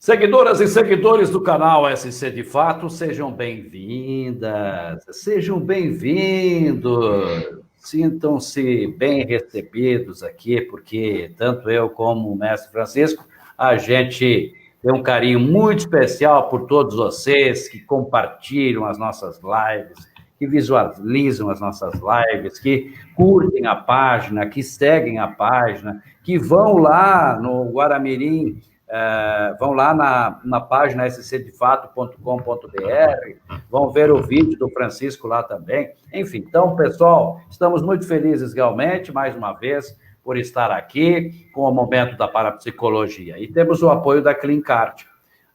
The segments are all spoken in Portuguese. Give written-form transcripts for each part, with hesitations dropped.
Seguidoras e seguidores do canal SC de Fato, sejam bem-vindas, sejam bem-vindos, sintam-se bem recebidos aqui, porque tanto eu como o mestre Francisco, a gente tem um carinho muito especial por todos vocês que compartilham as nossas lives, que visualizam as nossas lives, que curtem a página, que seguem a página, que vão lá no Guaramirim, vão lá na página scdefato.com.br, vão ver o vídeo do Francisco lá também. Enfim, então, pessoal, estamos muito felizes realmente, mais uma vez, por estar aqui com o momento da parapsicologia. E temos o apoio da CleanCard.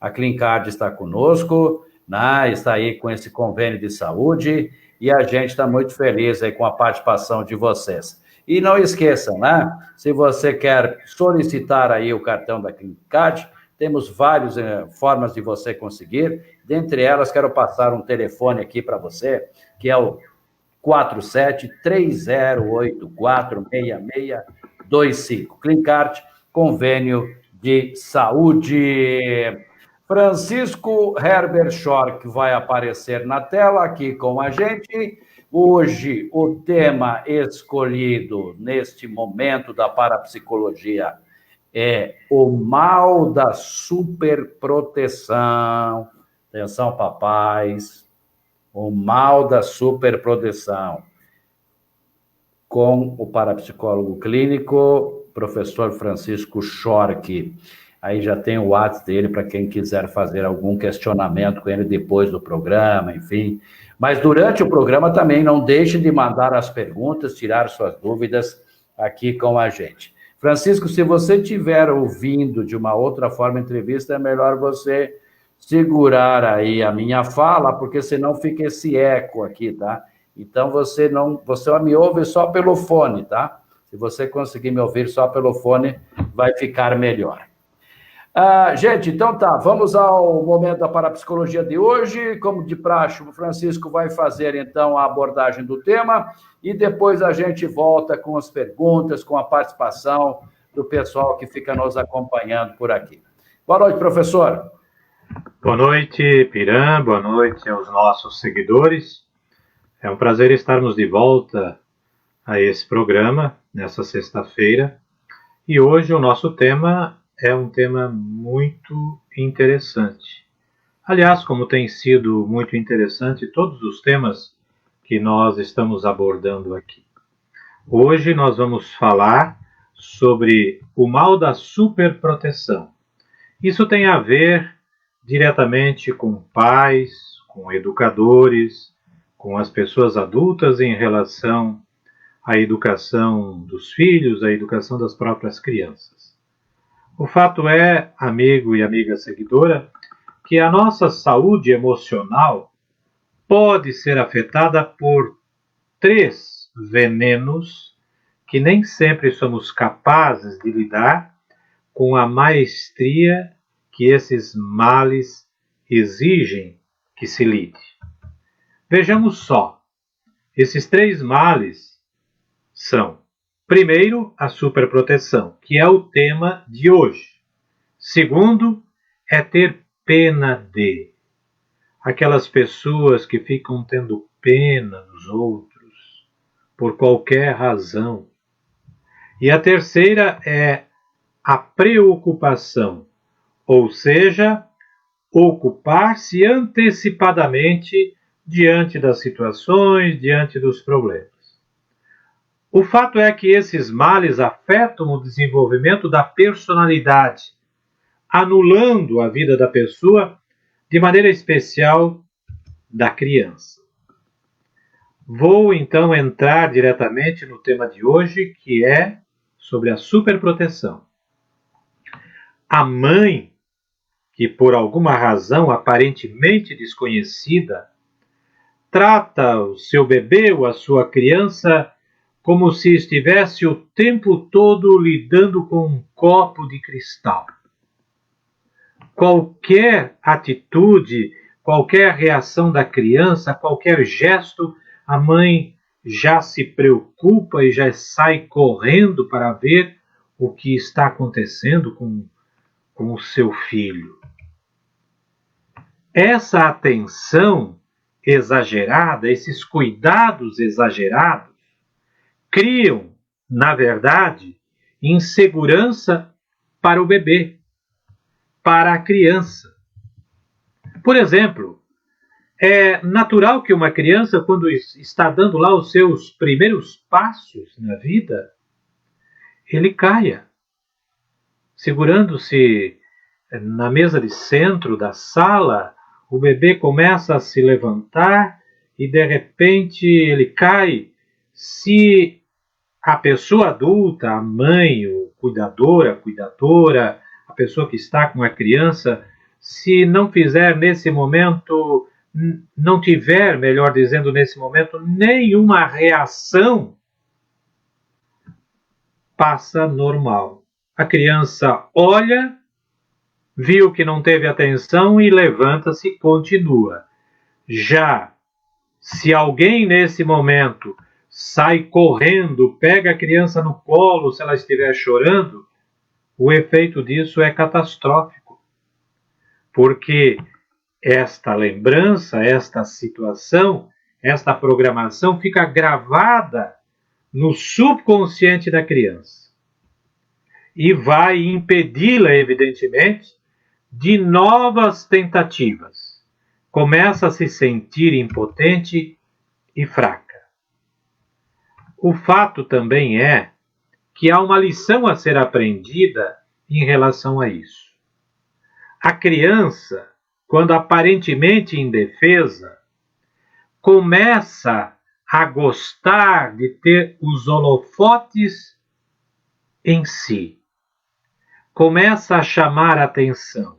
A CleanCard está conosco, né, está aí com esse convênio de saúde, e a gente está muito feliz aí com a participação de vocês. E não esqueçam, né? Se você quer solicitar aí o cartão da CleanCard, temos várias formas de você conseguir. Dentre elas, quero passar um telefone aqui para você, que é o 47-3084-6625. CleanCard, convênio de saúde. Francisco Herbert Schork vai aparecer na tela aqui com a gente. Hoje, o tema escolhido neste momento da parapsicologia é o mal da superproteção. Atenção, papais. O mal da superproteção. Com o parapsicólogo clínico, professor Francisco Schork. Aí já tem o WhatsApp dele para quem quiser fazer algum questionamento com ele depois do programa, enfim. Mas durante o programa também não deixe de mandar as perguntas, tirar suas dúvidas aqui com a gente. Francisco, se você estiver ouvindo de uma outra forma a entrevista, é melhor você segurar aí a minha fala, porque senão fica esse eco aqui, tá? Então você me ouve só pelo fone, tá? Se você conseguir me ouvir só pelo fone, vai ficar melhor. Gente, então tá, vamos ao momento da parapsicologia de hoje. Como de praxe, o Francisco vai fazer, então, a abordagem do tema e depois a gente volta com as perguntas, com a participação do pessoal que fica nos acompanhando por aqui. Boa noite, professor. Boa noite, Piram, boa noite aos nossos seguidores. É um prazer estarmos de volta a esse programa, nessa sexta-feira. E hoje o nosso tema é um tema muito interessante. Aliás, como tem sido muito interessante todos os temas que nós estamos abordando aqui. Hoje nós vamos falar sobre o mal da superproteção. Isso tem a ver diretamente com pais, com educadores, com as pessoas adultas em relação à educação dos filhos, à educação das próprias crianças. O fato é, amigo e amiga seguidora, que a nossa saúde emocional pode ser afetada por 3 venenos que nem sempre somos capazes de lidar com a maestria que esses males exigem que se lide. Vejamos só, esses 3 males são: primeiro, a superproteção, que é o tema de hoje. Segundo, é ter pena de aquelas pessoas que ficam tendo pena dos outros por qualquer razão. E a terceira é a preocupação, ou seja, ocupar-se antecipadamente diante das situações, diante dos problemas. O fato é que esses males afetam o desenvolvimento da personalidade, anulando a vida da pessoa, de maneira especial da criança. Vou então entrar diretamente no tema de hoje, que é sobre a superproteção. A mãe, que por alguma razão aparentemente desconhecida, trata o seu bebê ou a sua criança como se estivesse o tempo todo lidando com um copo de cristal. Qualquer atitude, qualquer reação da criança, qualquer gesto, a mãe já se preocupa e já sai correndo para ver o que está acontecendo com o seu filho. essa atenção exagerada, esses cuidados exagerados, criam, na verdade, insegurança para o bebê, para a criança. Por exemplo, é natural que uma criança, quando está dando lá os seus primeiros passos na vida, ele caia, segurando-se na mesa de centro da sala. O bebê começa a se levantar e, de repente, ele cai. Se a pessoa adulta, a mãe, o cuidador, a cuidadora, a pessoa que está com a criança, se não fizer nesse momento, não tiver, melhor dizendo, nesse momento, nenhuma reação, passa normal. A criança olha, viu que não teve atenção e levanta-se e continua. Já se alguém nesse momento sai correndo, pega a criança no colo, se ela estiver chorando, o efeito disso é catastrófico. Porque esta lembrança, esta situação, esta programação fica gravada no subconsciente da criança e vai impedi-la, evidentemente, de novas tentativas. Começa a se sentir impotente e fraca. O fato também é que há uma lição a ser aprendida em relação a isso. A criança, quando aparentemente indefesa, começa a gostar de ter os holofotes em si. Começa a chamar a atenção.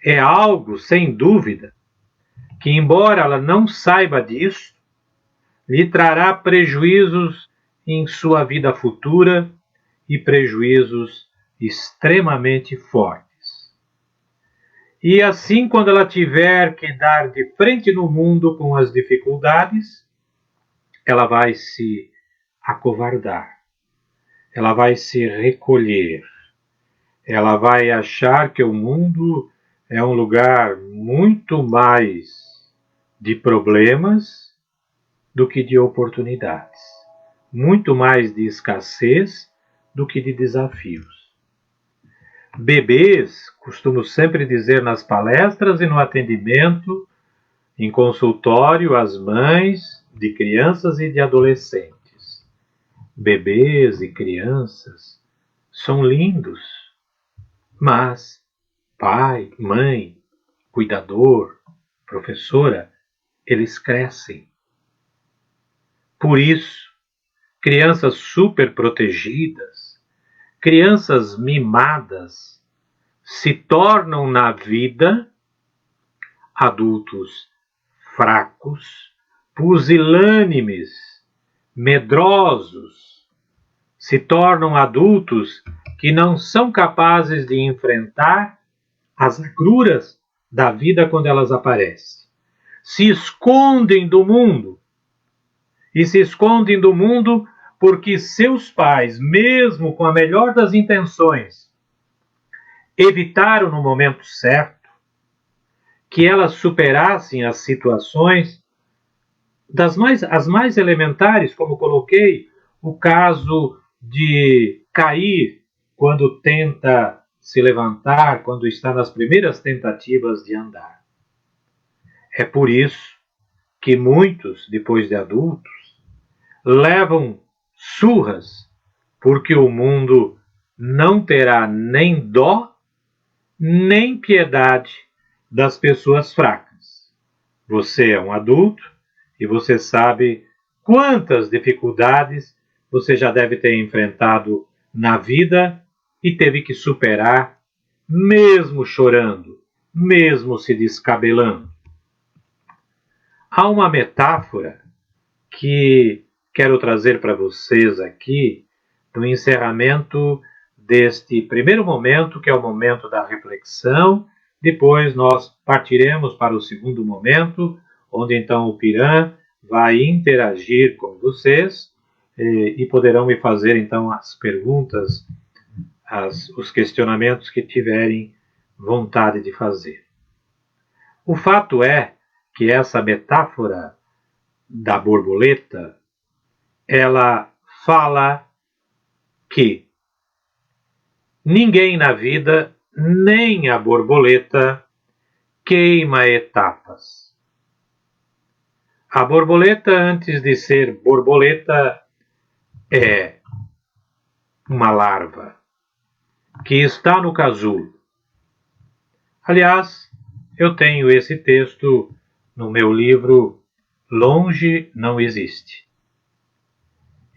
É algo, sem dúvida, que, embora ela não saiba disso, lhe trará prejuízos em sua vida futura e prejuízos extremamente fortes. E assim, quando ela tiver que dar de frente no mundo com as dificuldades, ela vai se acovardar, ela vai se recolher, ela vai achar que o mundo é um lugar muito mais de problemas do que de oportunidades, muito mais de escassez do que de desafios. Bebês, costumo sempre dizer nas palestras e no atendimento, em consultório, às mães de crianças e de adolescentes. Bebês e crianças são lindos, mas pai, mãe, cuidador, professora, eles crescem. Por isso, crianças super protegidas, crianças mimadas, se tornam na vida adultos fracos, pusilânimes, medrosos, se tornam adultos que não são capazes de enfrentar as agruras da vida quando elas aparecem. Se escondem do mundo. E se escondem do mundo porque seus pais, mesmo com a melhor das intenções, evitaram no momento certo que elas superassem as situações as mais elementares, como coloquei, o caso de cair quando tenta se levantar, quando está nas primeiras tentativas de andar. É por isso que muitos, depois de adultos, levam surras, porque o mundo não terá nem dó, nem piedade das pessoas fracas. Você é um adulto e você sabe quantas dificuldades você já deve ter enfrentado na vida e teve que superar, mesmo chorando, mesmo se descabelando. Há uma metáfora que quero trazer para vocês aqui no encerramento deste primeiro momento, que é o momento da reflexão. Depois nós partiremos para o segundo momento, onde então o Piran vai interagir com vocês e poderão me fazer então as perguntas, os questionamentos que tiverem vontade de fazer. O fato é que essa metáfora da borboleta, ela fala que ninguém na vida, nem a borboleta, queima etapas. A borboleta, antes de ser borboleta, é uma larva que está no casulo. Aliás, eu tenho esse texto no meu livro Longe Não Existe.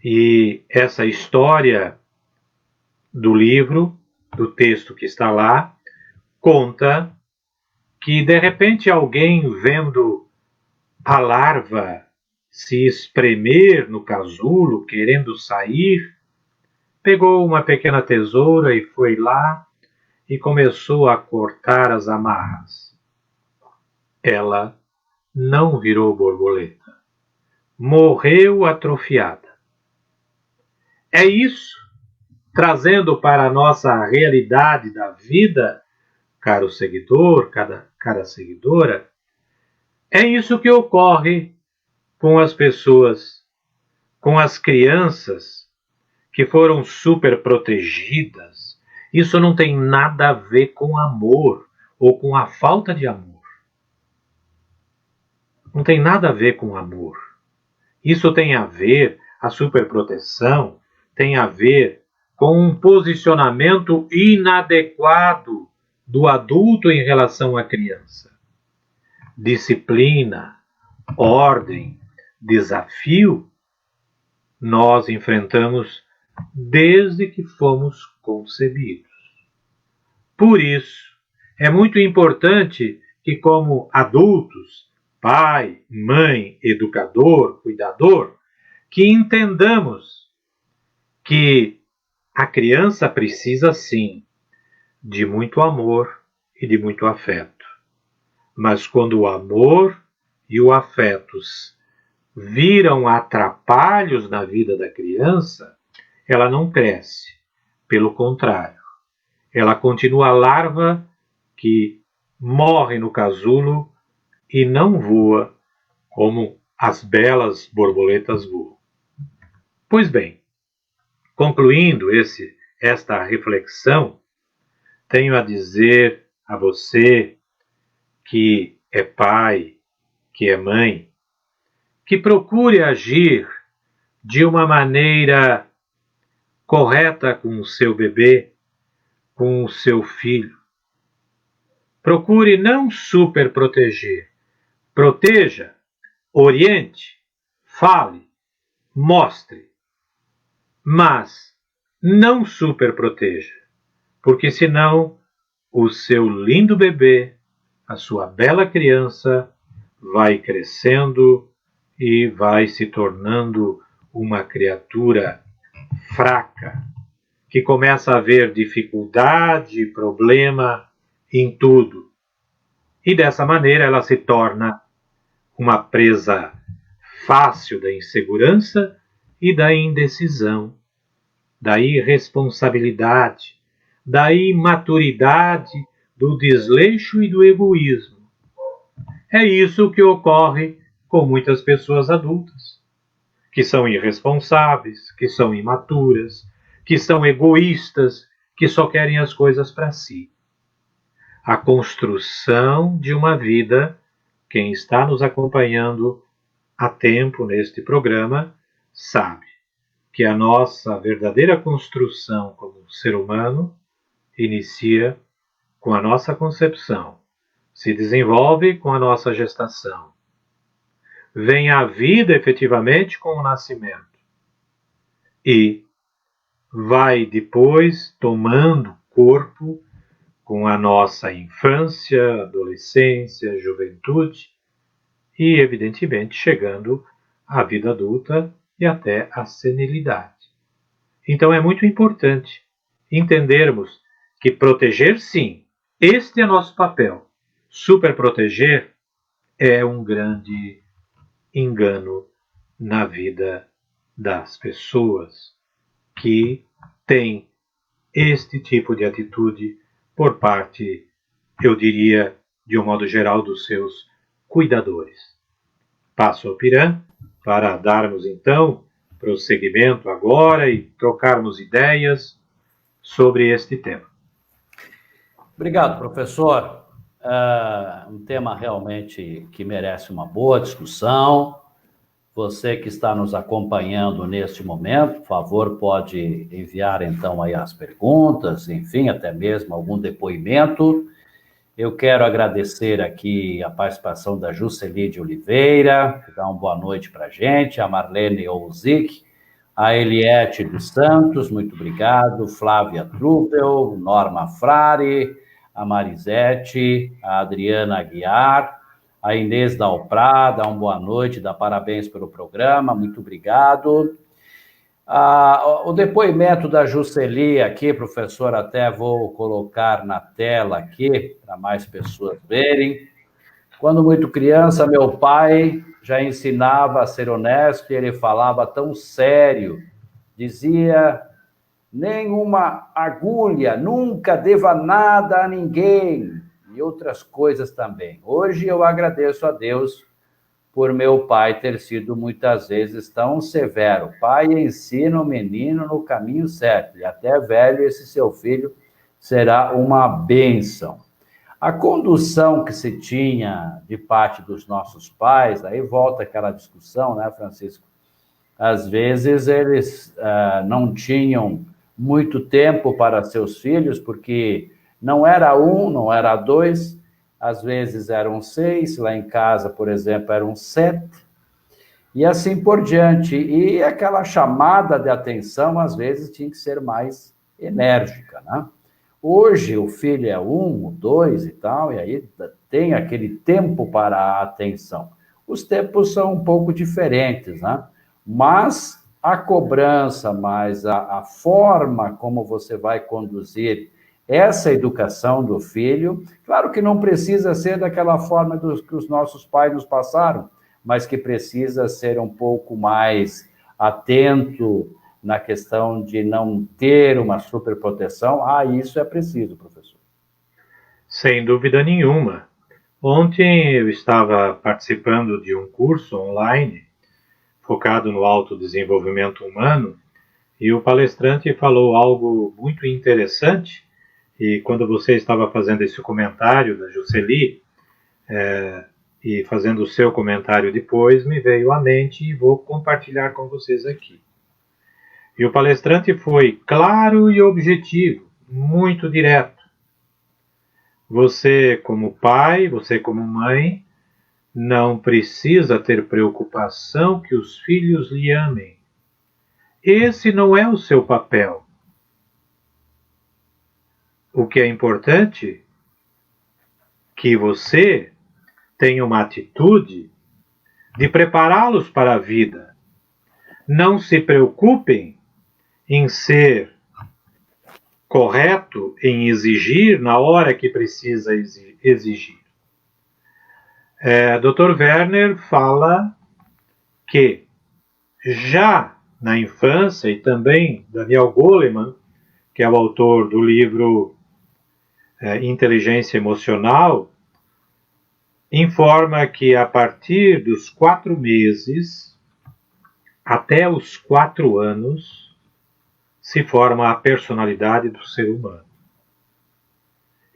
E essa história do livro, do texto que está lá, conta que de repente alguém vendo a larva se espremer no casulo, querendo sair, pegou uma pequena tesoura e foi lá e começou a cortar as amarras. Ela não virou borboleta. Morreu atrofiada. É isso, trazendo para a nossa realidade da vida, caro seguidor, cara seguidora, é isso que ocorre com as pessoas, com as crianças que foram super protegidas. Isso não tem nada a ver com amor ou com a falta de amor. Não tem nada a ver com amor. Isso tem a ver, a superproteção tem a ver com um posicionamento inadequado do adulto em relação à criança. Disciplina, ordem, desafio, nós enfrentamos desde que fomos concebidos. Por isso, é muito importante que, como adultos, pai, mãe, educador, cuidador, que entendamos que a criança precisa, sim, de muito amor e de muito afeto. Mas quando o amor e o afeto viram atrapalhos na vida da criança, ela não cresce. Pelo contrário, ela continua a larva que morre no casulo e não voa como as belas borboletas voam. Pois bem, concluindo esta reflexão, tenho a dizer a você que é pai, que é mãe, que procure agir de uma maneira correta com o seu bebê, com o seu filho. Procure não superproteger. Proteja, oriente, fale, mostre, mas não superproteja, porque senão o seu lindo bebê, a sua bela criança, vai crescendo e vai se tornando uma criatura fraca, que começa a ver dificuldade, problema em tudo. E dessa maneira ela se torna uma presa fácil da insegurança e da indecisão, da irresponsabilidade, da imaturidade, do desleixo e do egoísmo. É isso que ocorre com muitas pessoas adultas, que são irresponsáveis, que são imaturas, que são egoístas, que só querem as coisas para si. A construção de uma vida, quem está nos acompanhando há tempo neste programa, sabe que a nossa verdadeira construção como ser humano inicia com a nossa concepção, se desenvolve com a nossa gestação, vem à vida efetivamente com o nascimento e vai depois tomando corpo com a nossa infância, adolescência, juventude e, evidentemente, chegando à vida adulta e até à senilidade. Então é muito importante entendermos que proteger, sim, este é nosso papel. Superproteger é um grande engano na vida das pessoas que têm este tipo de atitude por parte, eu diria, de um modo geral, dos seus cuidadores. Passo ao Piran para darmos, então, prosseguimento agora e trocarmos ideias sobre este tema. Obrigado, professor. Um tema realmente que merece uma boa discussão. Você que está nos acompanhando neste momento, por favor, pode enviar então aí as perguntas, enfim, até mesmo algum depoimento. Eu quero agradecer aqui a participação da Jusceli de Oliveira, que dá uma boa noite para a gente, a Marlene Ouzik, a Eliette dos Santos, muito obrigado, Flávia Truppel, Norma Frari, a Marisete, a Adriana Aguiar, a Inês Dalprá, dá uma boa noite, dá parabéns pelo programa, muito obrigado. O depoimento da Jusceli aqui, professor, até vou colocar na tela aqui, para mais pessoas verem. Quando muito criança, meu pai já ensinava a ser honesto e ele falava tão sério, dizia, nenhuma agulha, nunca deva nada a ninguém, e outras coisas também. Hoje eu agradeço a Deus por meu pai ter sido muitas vezes tão severo. Pai ensina o menino no caminho certo, e até velho esse seu filho será uma bênção. A condução que se tinha de parte dos nossos pais, aí volta aquela discussão, né, Francisco? Às vezes eles não tinham muito tempo para seus filhos, porque não era um, não era dois, às vezes eram 6, lá em casa, por exemplo, eram 7, e assim por diante. E aquela chamada de atenção, às vezes, tinha que ser mais enérgica, né? Hoje, o filho é 1, 2 e tal, e aí tem aquele tempo para a atenção. Os tempos são um pouco diferentes, né? Mas a cobrança, mais a forma como você vai conduzir essa educação do filho, claro que não precisa ser daquela forma que os nossos pais nos passaram, mas que precisa ser um pouco mais atento na questão de não ter uma superproteção. Isso é preciso, professor. Sem dúvida nenhuma. Ontem eu estava participando de um curso online focado no autodesenvolvimento humano e o palestrante falou algo muito interessante. E quando você estava fazendo esse comentário da Jusceli, e fazendo o seu comentário depois, me veio à mente e vou compartilhar com vocês aqui. E o palestrante foi claro e objetivo, muito direto. Você como pai, você como mãe, não precisa ter preocupação que os filhos lhe amem. Esse não é o seu papel. O que é importante é que você tenha uma atitude de prepará-los para a vida. Não se preocupem em ser correto, em exigir na hora que precisa exigir. Dr. Werner fala que já na infância, e também Daniel Goleman, que é o autor do livro Inteligência Emocional, informa que a partir dos 4 meses até os 4 anos se forma a personalidade do ser humano.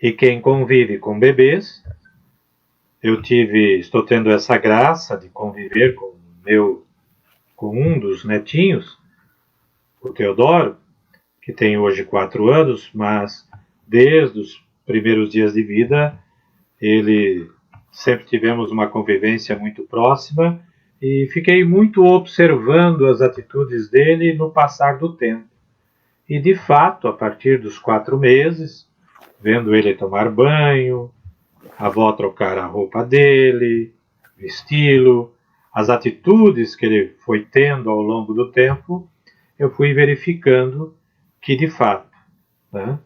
E quem convive com bebês, estou tendo essa graça de conviver com um dos netinhos, o Teodoro, que tem hoje 4 anos, mas desde os primeiros dias de vida, sempre tivemos uma convivência muito próxima e fiquei muito observando as atitudes dele no passar do tempo. E, de fato, a partir dos 4 meses, vendo ele tomar banho, a avó trocar a roupa dele, vesti-lo, as atitudes que ele foi tendo ao longo do tempo, eu fui verificando que, de fato, né,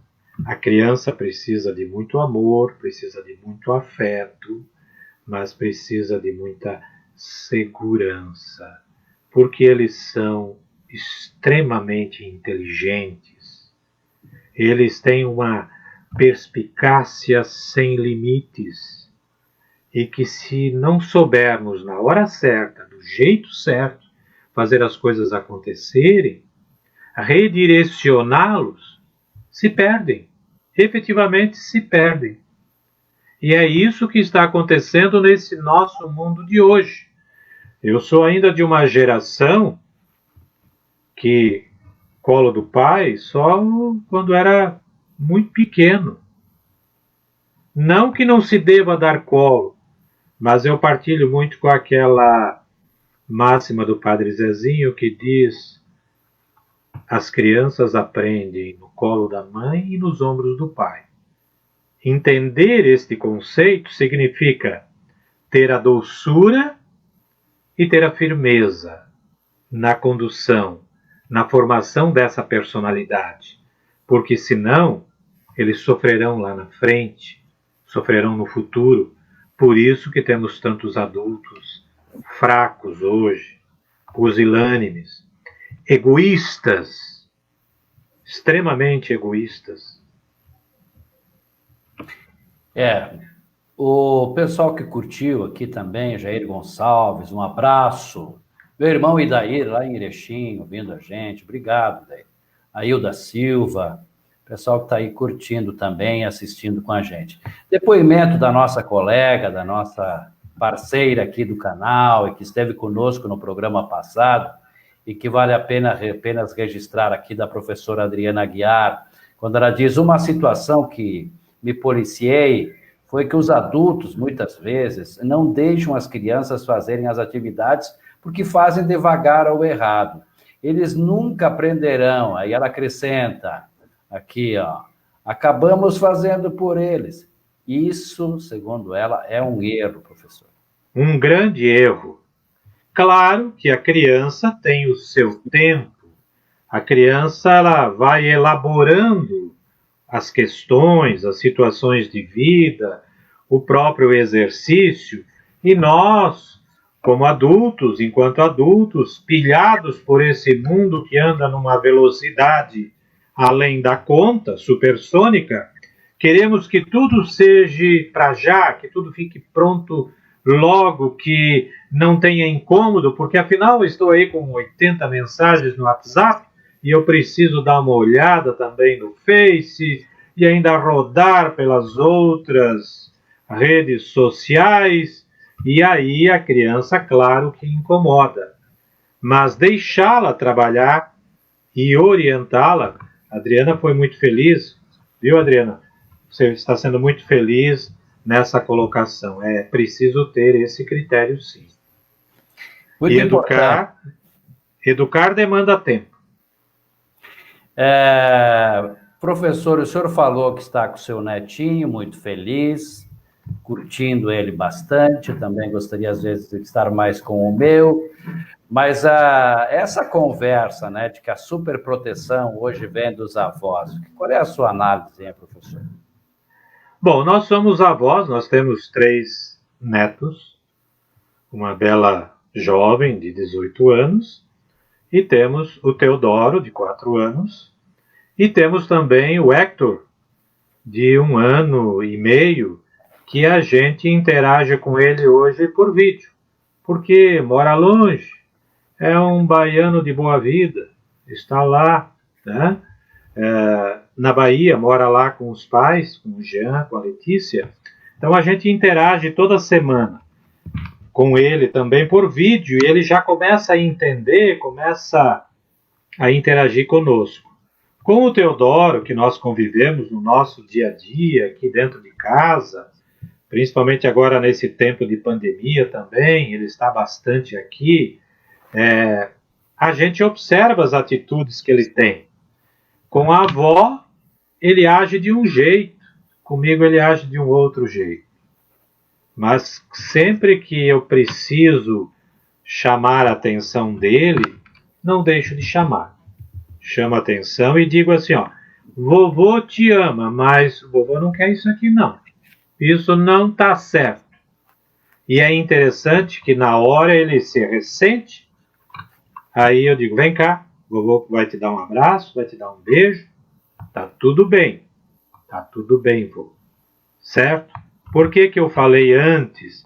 a criança precisa de muito amor, precisa de muito afeto, mas precisa de muita segurança, porque eles são extremamente inteligentes. Eles têm uma perspicácia sem limites. e que se não soubermos na hora certa, do jeito certo, fazer as coisas acontecerem, redirecioná-los, se perdem. Efetivamente se perdem. E é isso que está acontecendo nesse nosso mundo de hoje. Eu sou ainda de uma geração que colo do pai só quando era muito pequeno. Não que não se deva dar colo, mas eu partilho muito com aquela máxima do Padre Zezinho que diz: as crianças aprendem no colo da mãe e nos ombros do pai. Entender este conceito significa ter a doçura e ter a firmeza na condução, na formação dessa personalidade, porque senão eles sofrerão lá na frente, sofrerão no futuro. Por isso que temos tantos adultos fracos hoje, pusilânimes, egoístas, extremamente egoístas. O pessoal que curtiu aqui também, Jair Gonçalves, um abraço. Meu irmão Idair, lá em Erechim, ouvindo a gente, obrigado, Idair. Ailda Silva, pessoal que está aí curtindo também, assistindo com a gente. Depoimento da nossa colega, da nossa parceira aqui do canal, e que esteve conosco no programa passado, e que vale a pena apenas registrar aqui, da professora Adriana Aguiar, quando ela diz: uma situação que me policiei foi que os adultos, muitas vezes, não deixam as crianças fazerem as atividades porque fazem devagar ou errado. Eles nunca aprenderão. Aí ela acrescenta aqui, ó, acabamos fazendo por eles. Isso, segundo ela, é um erro, professor. Um grande erro. Claro que a criança tem o seu tempo. A criança, ela vai elaborando as questões, as situações de vida, o próprio exercício, e nós, como adultos, enquanto adultos, pilhados por esse mundo que anda numa velocidade além da conta, supersônica, queremos que tudo seja para já, que tudo fique pronto logo, que não tenha incômodo, porque afinal estou aí com 80 mensagens no WhatsApp e eu preciso dar uma olhada também no Face e ainda rodar pelas outras redes sociais, e aí a criança, claro que incomoda. Mas deixá-la trabalhar e orientá-la. A Adriana foi muito feliz, viu, Adriana? Você está sendo muito feliz nessa colocação. É preciso ter esse critério, sim. Muito e educar demanda tempo. Professor, o senhor falou que está com o seu netinho, muito feliz, curtindo ele bastante. Também gostaria, às vezes, de estar mais com o meu. Mas essa conversa, né, de que a superproteção hoje vem dos avós, qual é a sua análise, hein, professor? Bom, nós somos avós, nós temos 3 netos, uma bela jovem de 18 anos, e temos o Teodoro, de 4 anos, e temos também o Hector, de 1 ano e meio, que a gente interage com ele hoje por vídeo, porque mora longe, é um baiano de boa vida, está lá, né? Na Bahia, mora lá com os pais, com o Jean, com a Letícia. Então a gente interage toda semana com ele também por vídeo, e ele já começa a entender, começa a interagir conosco. Com o Teodoro, que nós convivemos no nosso dia a dia, aqui dentro de casa, principalmente agora nesse tempo de pandemia também, ele está bastante aqui, a gente observa as atitudes que ele tem. Com a avó, ele age de um jeito, comigo ele age de um outro jeito. Mas sempre que eu preciso chamar a atenção dele, não deixo de chamar. Chamo a atenção e digo assim, ó, vovô te ama, mas vovô não quer isso aqui não. Isso não está certo. E é interessante que na hora ele se ressente, aí eu digo, vem cá, vovô vai te dar um abraço, vai te dar um beijo, tá tudo bem, vô, certo? Por que eu falei antes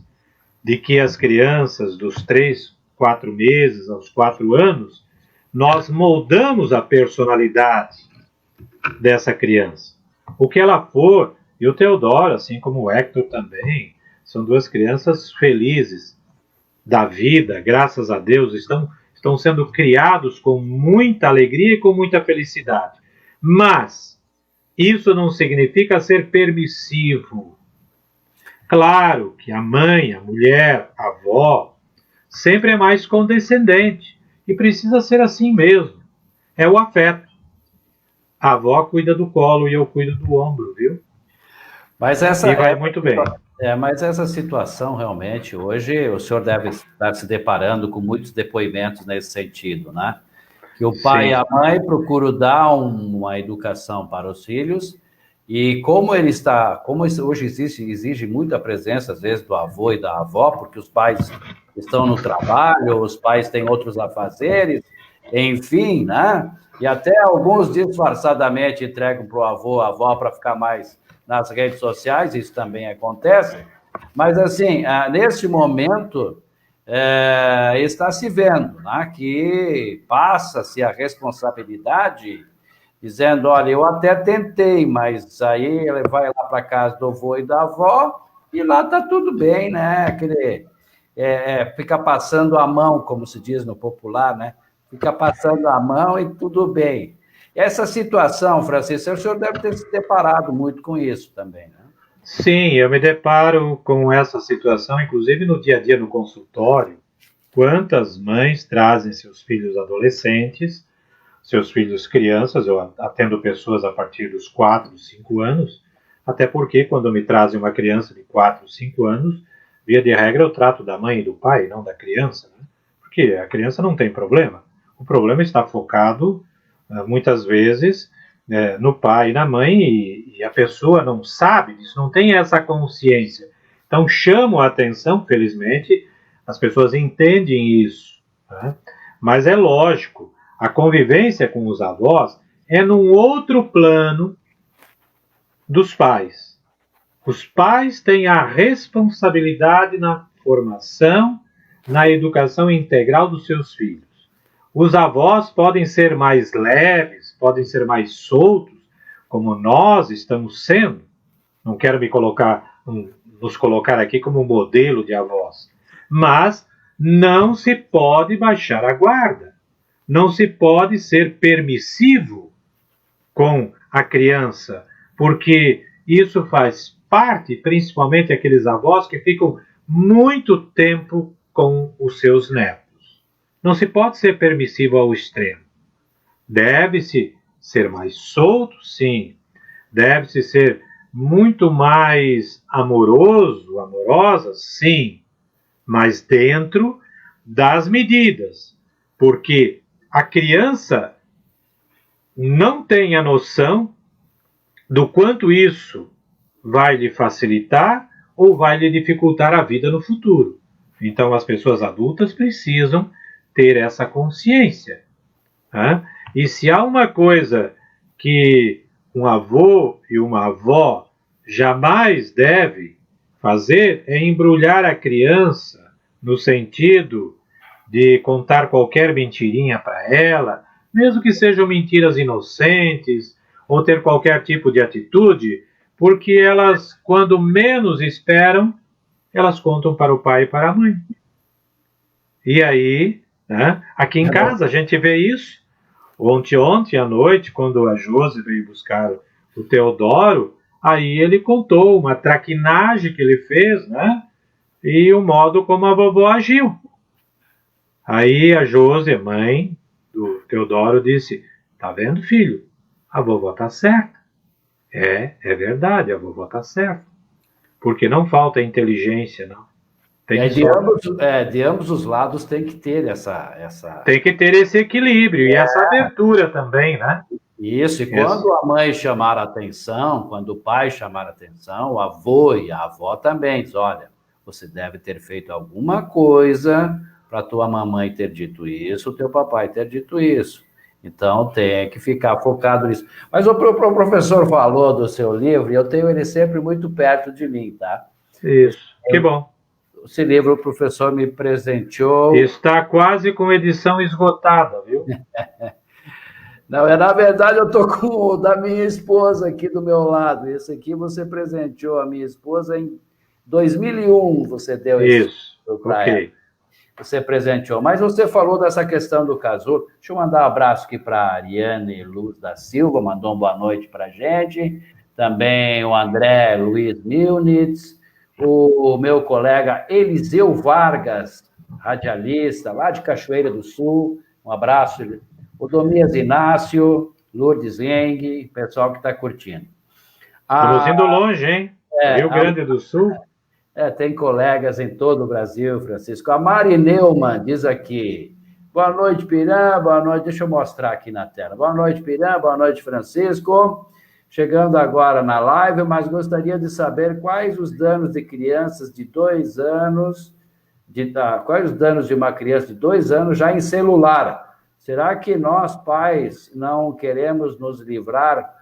de que as crianças dos 3, 4 meses aos 4 anos, nós moldamos a personalidade dessa criança? O que ela for, e o Teodoro, assim como o Hector também, são duas crianças felizes da vida, graças a Deus, estão sendo criados com muita alegria e com muita felicidade. Mas isso não significa ser permissivo. Claro que a mãe, a mulher, a avó, sempre é mais condescendente. E precisa ser assim mesmo. É o afeto. A avó cuida do colo e eu cuido do ombro, viu? Mas essa e vai muito bem. Mas essa situação, realmente, hoje o senhor deve estar se deparando com muitos depoimentos nesse sentido, né? Que o pai e a mãe procuram dar uma educação para os filhos, e como hoje exige muita presença, às vezes, do avô e da avó, porque os pais estão no trabalho, os pais têm outros afazeres, enfim, né? E até alguns disfarçadamente entregam para o avô, a avó, para ficar mais nas redes sociais, isso também acontece, mas, assim, nesse momento, está se vendo, né, que passa-se a responsabilidade, dizendo, olha, eu até tentei, mas aí ele vai lá para casa do avô e da avó, e lá está tudo bem, né, fica passando a mão, como se diz no popular, né, fica passando a mão e tudo bem. Essa situação, Francisco, o senhor deve ter se deparado muito com isso também, né? Sim, eu me deparo com essa situação, inclusive no dia a dia no consultório. Quantas mães trazem seus filhos adolescentes, seus filhos crianças, eu atendo pessoas a partir dos 4, 5 anos, até porque quando me trazem uma criança de 4, 5 anos, via de regra eu trato da mãe e do pai, não da criança, né? Porque a criança não tem problema. O problema está focado muitas vezes no pai e na mãe, e a pessoa não sabe disso, não tem essa consciência. Então chamo a atenção, felizmente, as pessoas entendem isso, né? Mas é lógico, a convivência com os avós é num outro plano dos pais. Os pais têm a responsabilidade na formação, na educação integral dos seus filhos. Os avós podem ser mais leves, podem ser mais soltos, como nós estamos sendo. Não quero nos colocar aqui como modelo de avós. Mas não se pode baixar a guarda. Não se pode ser permissivo com a criança, porque isso faz parte, principalmente aqueles avós que ficam muito tempo com os seus netos. Não se pode ser permissivo ao extremo. Deve-se ser mais solto, sim. Deve-se ser muito mais amoroso, amorosa, sim. Mas dentro das medidas. Porque a criança não tem a noção do quanto isso vai lhe facilitar ou vai lhe dificultar a vida no futuro. Então as pessoas adultas precisam ter essa consciência. Né? E se há uma coisa que um avô e uma avó jamais deve fazer, é embrulhar a criança no sentido de contar qualquer mentirinha para ela, mesmo que sejam mentiras inocentes, ou ter qualquer tipo de atitude, porque elas, quando menos esperam, elas contam para o pai e para a mãe. E aí, né, aqui em casa a gente vê isso. Ontem à noite, quando a Josi veio buscar o Teodoro, aí ele contou uma traquinagem que ele fez, né? E o modo como a vovó agiu. Aí a Josi, a mãe do Teodoro, disse: tá vendo, filho? A vovó tá certa. É verdade, a vovó tá certa. Porque não falta inteligência, não. De ambos os lados tem que ter essa... Tem que ter esse equilíbrio e essa abertura também, né? Isso, e quando a mãe chamar a atenção, quando o pai chamar a atenção, o avô e a avó também diz: olha, você deve ter feito alguma coisa para tua mamãe ter dito isso, o teu papai ter dito isso. Então, tem que ficar focado nisso. Mas o professor falou do seu livro, e eu tenho ele sempre muito perto de mim, tá? Isso, que bom. Esse livro o professor me presenteou. Está quase com edição esgotada, viu? Não, na verdade eu estou com o da minha esposa aqui do meu lado. Esse aqui você presenteou a minha esposa em 2001, você deu esse livro para ela. Você presenteou. Mas você falou dessa questão do casulo. Deixa eu mandar um abraço aqui para a Ariane Luz da Silva, mandou uma boa noite para a gente. Também o André Luiz Milnitz, o meu colega Eliseu Vargas, radialista, lá de Cachoeira do Sul. Um abraço. O Domias Inácio, Lourdes Eng, pessoal que está curtindo. Estamos indo longe, hein? Rio Grande do Sul. Tem colegas em todo o Brasil, Francisco. A Mari Neumann diz aqui, boa noite, Pirã, boa noite, deixa eu mostrar aqui na tela. Boa noite, Pirã, boa noite, Francisco. Chegando agora na live, mas gostaria de saber quais os danos de crianças de 2 anos, quais os danos de uma criança de 2 anos já em celular. Será que nós, pais, não queremos nos livrar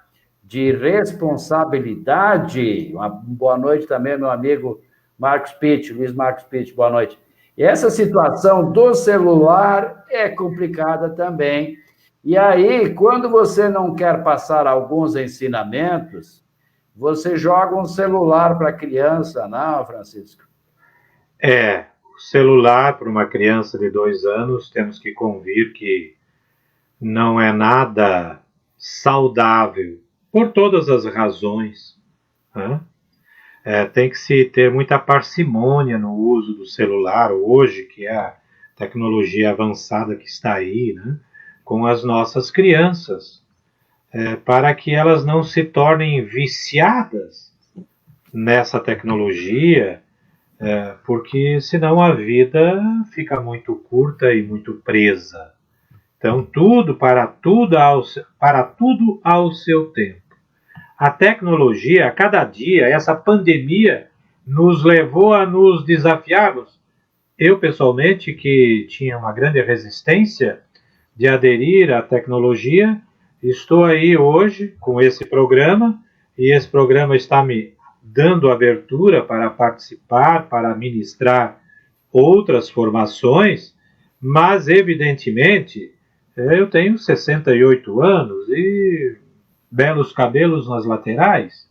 de responsabilidade? Uma boa noite também, meu amigo Marcos Pitt, Luiz Marcos Pitt, boa noite. E essa situação do celular é complicada também. E aí, quando você não quer passar alguns ensinamentos, você joga um celular para a criança, não, Francisco? O celular para uma criança de 2 anos, temos que convir que não é nada saudável, por todas as razões, né? Tem que se ter muita parcimônia no uso do celular hoje, que é a tecnologia avançada que está aí, né, com as nossas crianças, para que elas não se tornem viciadas nessa tecnologia, porque senão a vida fica muito curta e muito presa. Então, para tudo ao seu tempo. A tecnologia, a cada dia, essa pandemia nos levou a nos desafiarmos. Eu, pessoalmente, que tinha uma grande resistência de aderir à tecnologia, estou aí hoje com esse programa, e esse programa está me dando abertura para participar, para ministrar outras formações, mas, evidentemente, eu tenho 68 anos e belos cabelos nas laterais.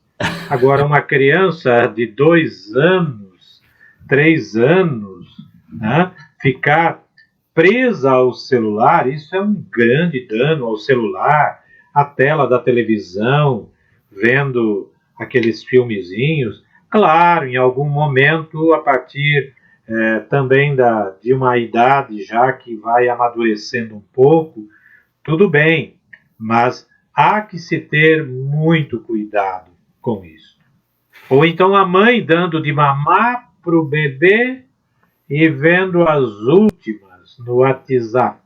Agora, uma criança de 2 anos, 3 anos, né, ficar presa ao celular, isso é um grande dano ao celular, à tela da televisão, vendo aqueles filmezinhos. Claro, em algum momento, a partir também de uma idade já que vai amadurecendo um pouco, tudo bem, mas há que se ter muito cuidado com isso. Ou então a mãe dando de mamar para o bebê e vendo as últimas no WhatsApp.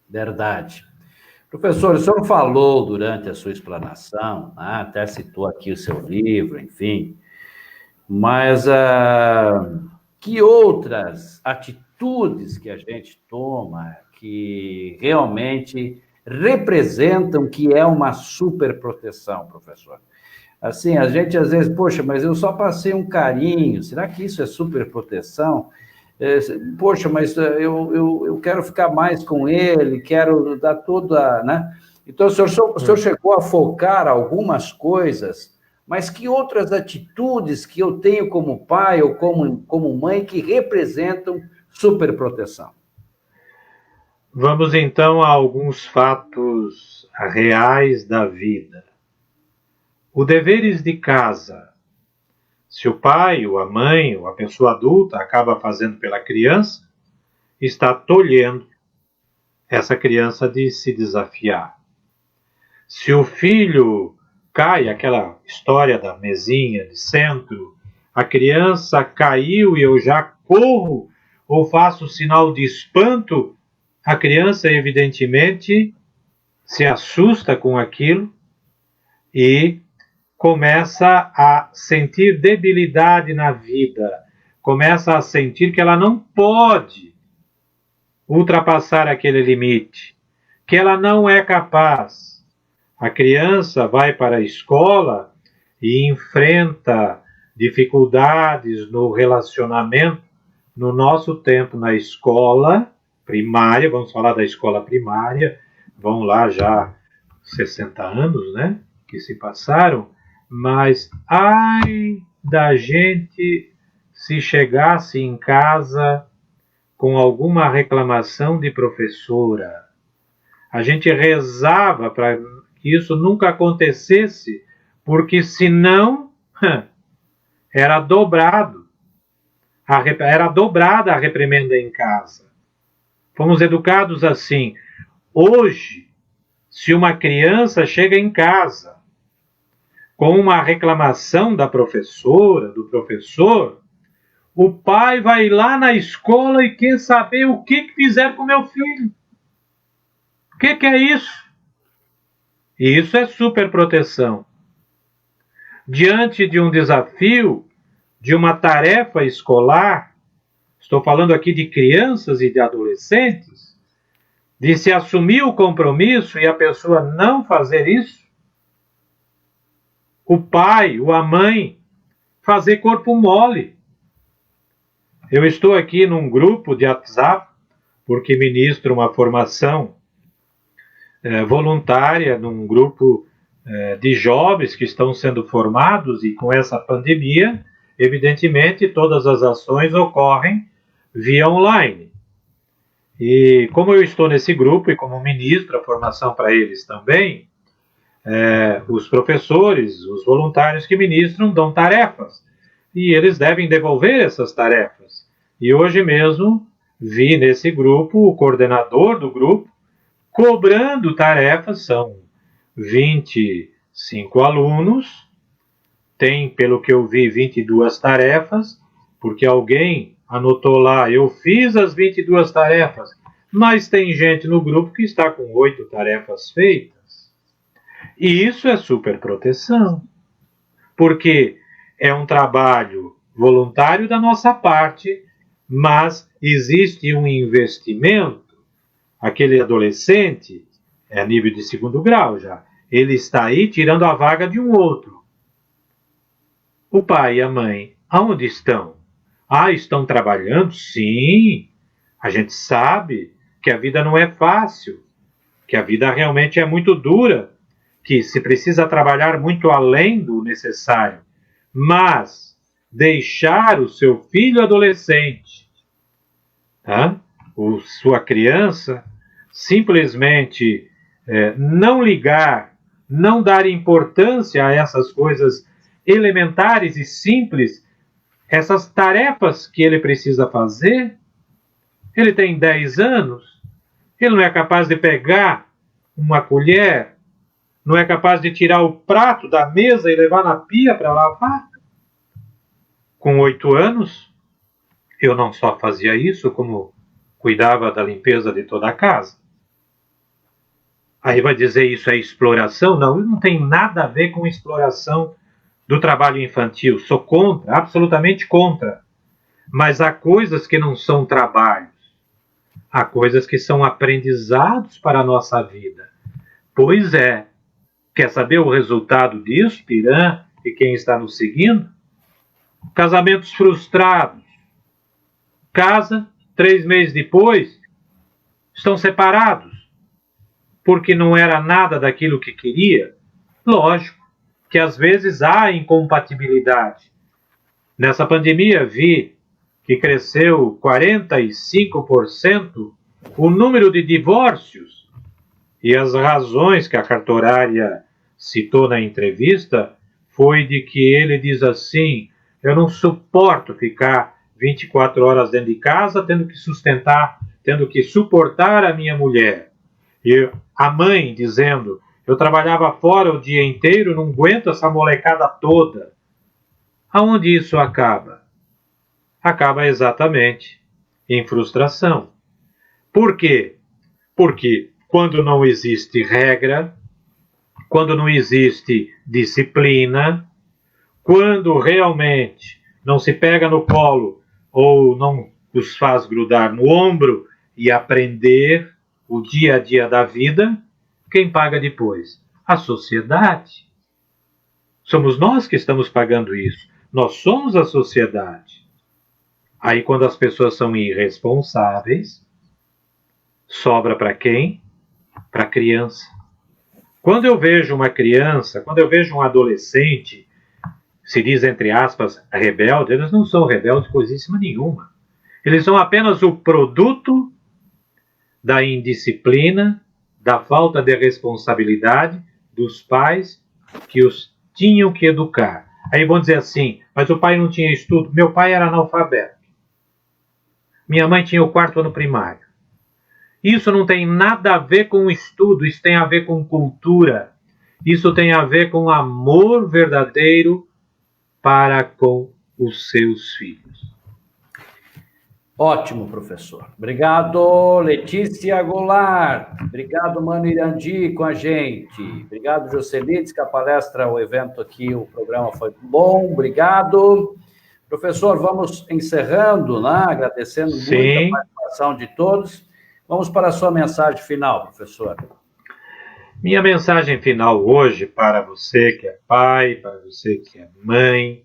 Verdade. Professor, o senhor falou durante a sua explanação, até citou aqui o seu livro, enfim, mas que outras atitudes que a gente toma que realmente representam que é uma superproteção, professor? Assim, a gente às vezes, poxa, mas eu só passei um carinho, será que isso é superproteção? Poxa, mas eu quero ficar mais com ele, quero dar toda, né? Então, o senhor chegou a focar algumas coisas, mas que outras atitudes que eu tenho como pai ou como mãe que representam superproteção? Vamos então a alguns fatos reais da vida. O deveres de casa. Se o pai, ou a mãe, ou a pessoa adulta acaba fazendo pela criança, está tolhendo essa criança de se desafiar. Se o filho cai, aquela história da mesinha de centro, a criança caiu e eu já corro ou faço sinal de espanto, a criança evidentemente se assusta com aquilo e começa a sentir debilidade na vida, começa a sentir que ela não pode ultrapassar aquele limite, que ela não é capaz. A criança vai para a escola e enfrenta dificuldades no relacionamento no nosso tempo na escola primária, vamos falar da escola primária, vão lá já 60 anos, né, que se passaram, mas ai da gente se chegasse em casa com alguma reclamação de professora. A gente rezava para que isso nunca acontecesse, porque senão era dobrada a reprimenda em casa. Fomos educados assim. Hoje, se uma criança chega em casa com uma reclamação da professora, do professor, o pai vai lá na escola e quer saber o que fizer com meu filho. O que é isso? Isso é superproteção. Diante de um desafio, de uma tarefa escolar, estou falando aqui de crianças e de adolescentes, de se assumir o compromisso e a pessoa não fazer isso, o pai ou a mãe fazer corpo mole. Eu estou aqui num grupo de WhatsApp, porque ministro uma formação voluntária num grupo de jovens que estão sendo formados, e com essa pandemia, evidentemente, todas as ações ocorrem via online. E como eu estou nesse grupo e como ministro a formação para eles também, os professores, os voluntários que ministram dão tarefas e eles devem devolver essas tarefas. E hoje mesmo vi nesse grupo o coordenador do grupo cobrando tarefas, são 25 alunos, tem, pelo que eu vi, 22 tarefas, porque alguém anotou lá, eu fiz as 22 tarefas, mas tem gente no grupo que está com 8 tarefas feitas. E isso é superproteção, porque é um trabalho voluntário da nossa parte, mas existe um investimento. Aquele adolescente, é a nível de 2º grau já, ele está aí tirando a vaga de um outro. O pai e a mãe, aonde estão? Estão trabalhando? Sim, a gente sabe que a vida não é fácil, que a vida realmente é muito dura, que se precisa trabalhar muito além do necessário, mas deixar o seu filho adolescente, ou sua criança, simplesmente não ligar, não dar importância a essas coisas elementares e simples, essas tarefas que ele precisa fazer. Ele tem 10 anos, ele não é capaz de pegar uma colher, não é capaz de tirar o prato da mesa e levar na pia para lavar. Com 8 anos, eu não só fazia isso, como cuidava da limpeza de toda a casa. Aí vai dizer isso é exploração? Não, não tem nada a ver com exploração do trabalho infantil. Sou contra, absolutamente contra. Mas há coisas que não são trabalhos. Há coisas que são aprendizados para a nossa vida. Pois é. Quer saber o resultado disso, Pirã, e quem está nos seguindo? Casamentos frustrados. Casa, 3 meses depois, estão separados. Porque não era nada daquilo que queria. Lógico que às vezes há incompatibilidade. Nessa pandemia vi que cresceu 45% o número de divórcios. E as razões que a cartorária citou na entrevista foi de que ele diz assim: eu não suporto ficar 24 horas dentro de casa tendo que suportar a minha mulher. E a mãe dizendo: eu trabalhava fora o dia inteiro, não aguento essa molecada toda. Aonde isso acaba? Acaba exatamente em frustração. Por quê? Porque quando não existe regra, quando não existe disciplina, quando realmente não se pega no colo ou não os faz grudar no ombro e aprender o dia a dia da vida, quem paga depois? A sociedade. Somos nós que estamos pagando isso. Nós somos a sociedade. Aí, quando as pessoas são irresponsáveis, sobra para quem? Para a criança. Quando eu vejo uma criança, quando eu vejo um adolescente, se diz entre aspas, rebelde, eles não são rebeldes coisíssima nenhuma. Eles são apenas o produto da indisciplina, da falta de responsabilidade dos pais que os tinham que educar. Aí vão dizer assim, mas o pai não tinha estudo. Meu pai era analfabeto. Minha mãe tinha o 4º ano primário. Isso não tem nada a ver com estudo, isso tem a ver com cultura. Isso tem a ver com amor verdadeiro para com os seus filhos. Ótimo, professor. Obrigado, Letícia Goulart. Obrigado, Mano Irandi, com a gente. Obrigado, Joselides, que a palestra, o evento aqui, o programa foi bom. Obrigado. Professor, vamos encerrando, né? Agradecendo muito a participação de todos. Vamos para a sua mensagem final, professor. Minha mensagem final hoje para você que é pai, para você que é mãe,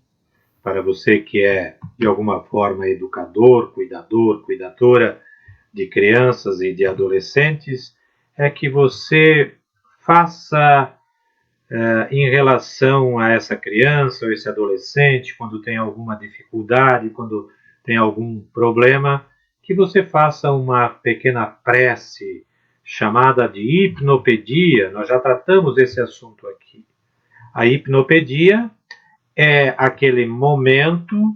para você que é, de alguma forma, educador, cuidador, cuidadora de crianças e de adolescentes, é que você faça, em relação a essa criança ou esse adolescente, quando tem alguma dificuldade, quando tem algum problema, que você faça uma pequena prece chamada de hipnopedia. Nós já tratamos esse assunto aqui. A hipnopedia é aquele momento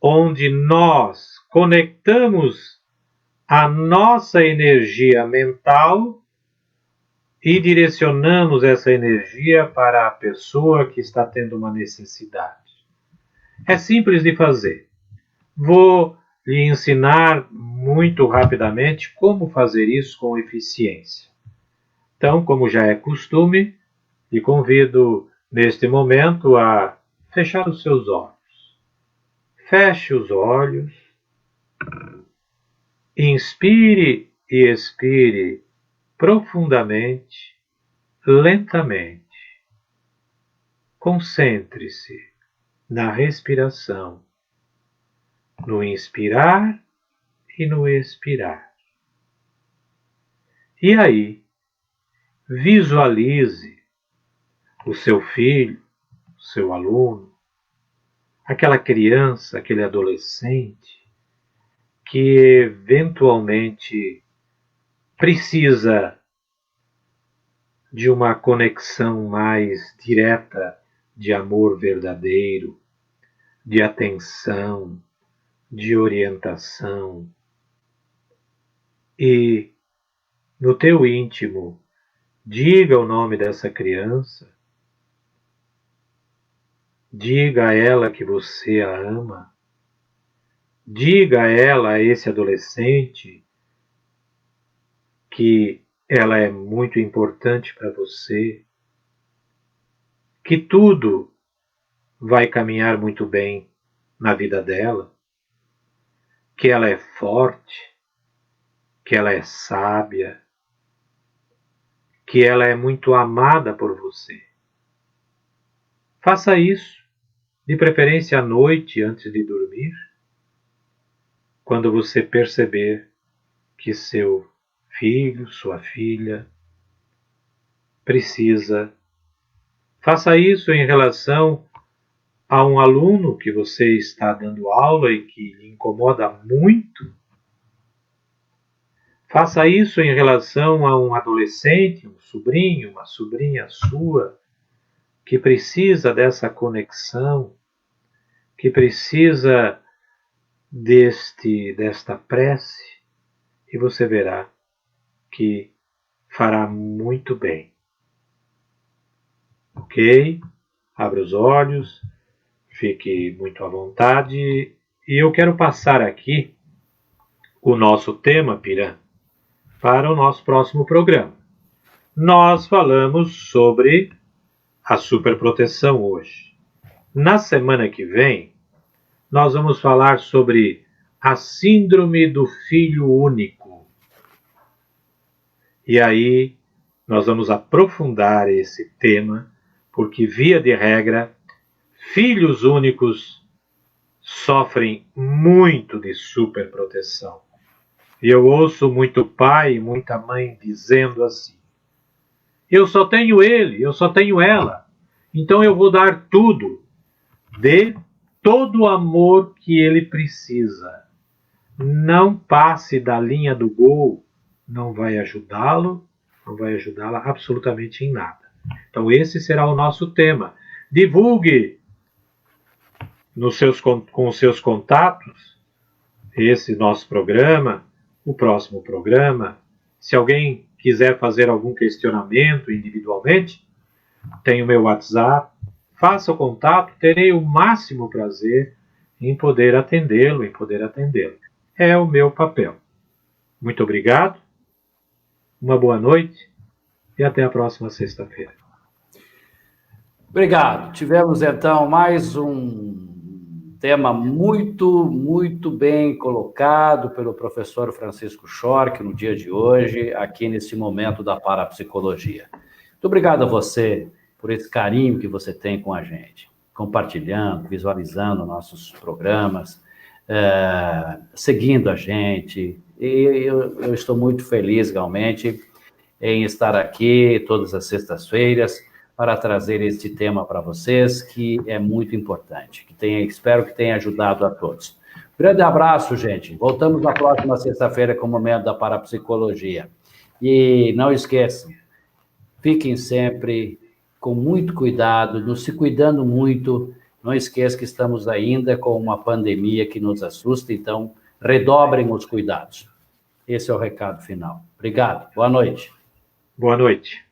onde nós conectamos a nossa energia mental e direcionamos essa energia para a pessoa que está tendo uma necessidade. É simples de fazer. Vou lhe ensinar muito rapidamente como fazer isso com eficiência. Então, como já é costume, lhe convido neste momento a fechar os seus olhos. Feche os olhos. Inspire e expire profundamente, lentamente. Concentre-se na respiração, no inspirar e no expirar. E aí, visualize o seu filho, o seu aluno, aquela criança, aquele adolescente que eventualmente precisa de uma conexão mais direta de amor verdadeiro, de atenção, de orientação. E no teu íntimo, diga o nome dessa criança, diga a ela que você a ama, diga a ela, a esse adolescente, que ela é muito importante para você, que tudo vai caminhar muito bem na vida dela, que ela é forte, que ela é sábia, que ela é muito amada por você. Faça isso, de preferência à noite, antes de dormir, quando você perceber que seu filho, sua filha, precisa. Faça isso em relação a um aluno que você está dando aula e que lhe incomoda muito. Faça isso em relação a um adolescente, um sobrinho, uma sobrinha sua, que precisa dessa conexão, que precisa desta prece, e você verá que fará muito bem. Ok? Abra os olhos, fique muito à vontade, e eu quero passar aqui o nosso tema, Pirã, para o nosso próximo programa. Nós falamos sobre a superproteção hoje. Na semana que vem, nós vamos falar sobre a síndrome do filho único. E aí, nós vamos aprofundar esse tema, porque, via de regra, filhos únicos sofrem muito de superproteção. E eu ouço muito pai e muita mãe dizendo assim: eu só tenho ele, eu só tenho ela, então eu vou dar tudo. Dê todo o amor que ele precisa. Não passe da linha do gol, não vai ajudá-lo, não vai ajudá-la absolutamente em nada. Então esse será o nosso tema. Divulgue com os seus contatos esse nosso programa, o próximo programa. Se alguém quiser fazer algum questionamento individualmente, tem o meu WhatsApp, faça o contato, terei o máximo prazer em poder atendê-lo, É o meu papel. Muito obrigado, uma boa noite e até a próxima sexta-feira. Obrigado. Tivemos, então, mais um tema muito bem colocado pelo professor Francisco Schork no dia de hoje, aqui nesse momento da parapsicologia. Muito obrigado a você por esse carinho que você tem com a gente, compartilhando, visualizando nossos programas, seguindo a gente. E eu estou muito feliz, realmente, em estar aqui todas as sextas-feiras para trazer este tema para vocês, que é muito importante. Espero que tenha ajudado a todos. Grande abraço, gente. Voltamos na próxima sexta-feira com o momento da parapsicologia. E não esqueçam, fiquem sempre com muito cuidado, se cuidando muito. Não esqueçam que estamos ainda com uma pandemia que nos assusta, então redobrem os cuidados. Esse é o recado final. Obrigado. Boa noite. Boa noite.